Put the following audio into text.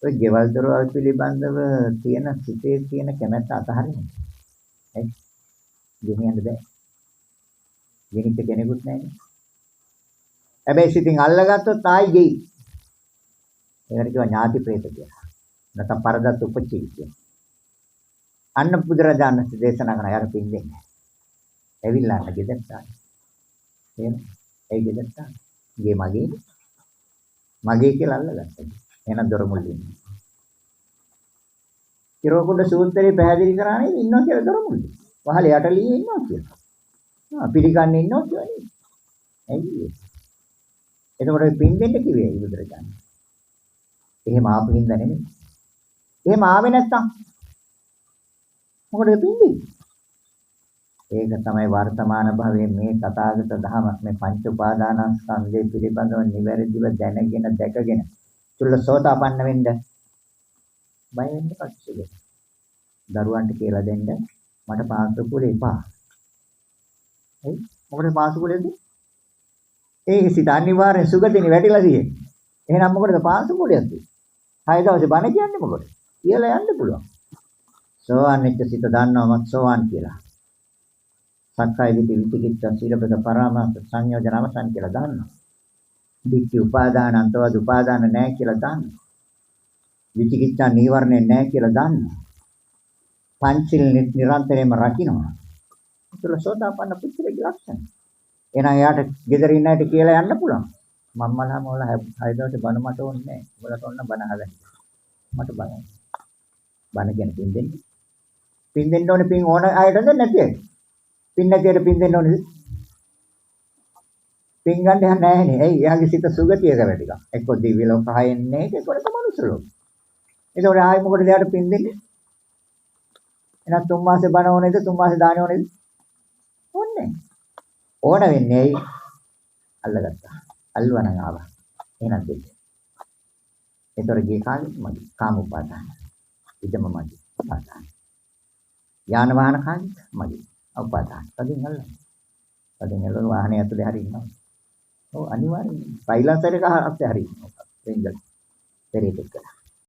ඔය ගෙවල් දොරවල් පිළිබඳව තියෙන සිතේ තියෙන කැමැත්ත අතහරින්න. ඇයි? ගෙනියන්න බෑ. ගෙනිච්ච කෙනෙකුත් නැහැ. හැබැයි සිතින් අල්ලගත්තොත් ආයි ගෙයි. ඒකට කියවා ඥාති ප්‍රේත කියලා. නැත්නම් පරදත් උපචී කියලා. අන්න බුදුරජාණන් දේශනා කරන යාර පින් දෙන්නේ. ඇවිල්ලා අන්න ගෙදරට ආයි. එහෙනම් ඒ ගෙදරට ආයි. ගේ මගේ කියලා අල්ලගත්තා. එහෙනම් දොර මුල්ලේ ඉන්නේ. කිරෝකුඩ සූත්‍රයේ පැහැදිලි කරා නේද ඉන්නවා කියලා දොර මුල්ලේ. වහල යටලියේ ඉන්නවා කියලා. පිළිගන්නේ ඉන්නවා කියන්නේ. ඇයි ඒ? එතකොට පින් දෙන්න කිව්වේ බුදුරජාණන්. එහෙම ආපු හින්දා නෙමෙයි. එහෙම ආවේ නැත්තම් මොකටද පින් දෙන්නේ? ඒක තමයි වර්තමාන භවයේ මේ තථාගත ධම මේ පංච උපාදානස්කන්ධය පිළිබඳව නිවැරදිව දැනගෙන දැකගෙන චුල්ලසෝතාපන්න වෙන්න බය වෙන්න පස්සේ දරුවන්ට කියලා දෙන්න මට පාසල කුලේ එපා. එයි මොකටද පාසල කුලේද? ඒක සිත අනිවාර්යෙන් සුගතිනේ වැටිලා තියෙන්නේ. එහෙනම් මොකටද පාසල කුලයක්ද? 6 දවසේ බණ කියන්නේ මොකටද? කියලා යන්න පුළුවන්. සෝවාන් වෙච්ච සිත දන්නවමත් සෝවාන් කියලා. සක්කාය දිට්ඨි විචිකිච්ඡා සීලබ්බත පරාමාස සංයෝජන අවසන් කියලා දන්නවා. දිට්ඨි උපාදාන අන්තවද උපාදාන නැහැ කියලා දන්නවා. විචිකිච්ඡා නීවරණේ නැහැ කියලා දන්නවා. පංචිල් නිරන්තරයෙන්ම රකින්නවා. ඒක සෝතාපන්න පුත්‍රයාගේ ලක්ෂණ. එහෙනම් යාට ගෙදර ඉන්න අයට කියලා යන්න පුළුවන්. මම්මලා මොලා 6 දවසේ බණ මට ඕනේ නැහැ. උඹලට ඕන බණ හදන්න. මට බණ. බණ කියන පින් දෙන්න. පින් දෙන්න ඕනේ පින් ඕන අයටද නැතිද? පින් නැතිවට පින් දෙන්න ඕනේද? පින් ගන්න යන්නේ නැහැනේ. ඇයි? එයාගේ සිත සුගතියක වැඩිලා. එක්ක දිව්‍ය ලෝක හයෙන්නේ ඒකවලට මනුස්ස ලෝක. ඒකෝර ආයි මොකටද එයාට පින් දෙන්නේ? එහෙනම් 3 මාසේ බණ ඕනේද? 3 මාසේ දාන ඕනේද? ඕනේ. ඕන වෙන්නේ ඇයි? අල්ලගත්තා. අල්ලවනම් ආවා. එහෙනම් දෙන්න. ඒතර ගියේ කාගේ මගේ කාම උපාදාන. ඉදම මගේ උපාදාන. යාන වාහන කාගේ මගේ උපාදාන. කදින් අල්ලන්නේ. කදින් අල්ලන වාහනේ ඇතුලේ හරි ඉන්නවා. ඔව් අනිවාර්යයෙන්. සයිලන්සර් එක අස්සේ හරි ඉන්නවා. රේන්ජර් පෙරේට එක.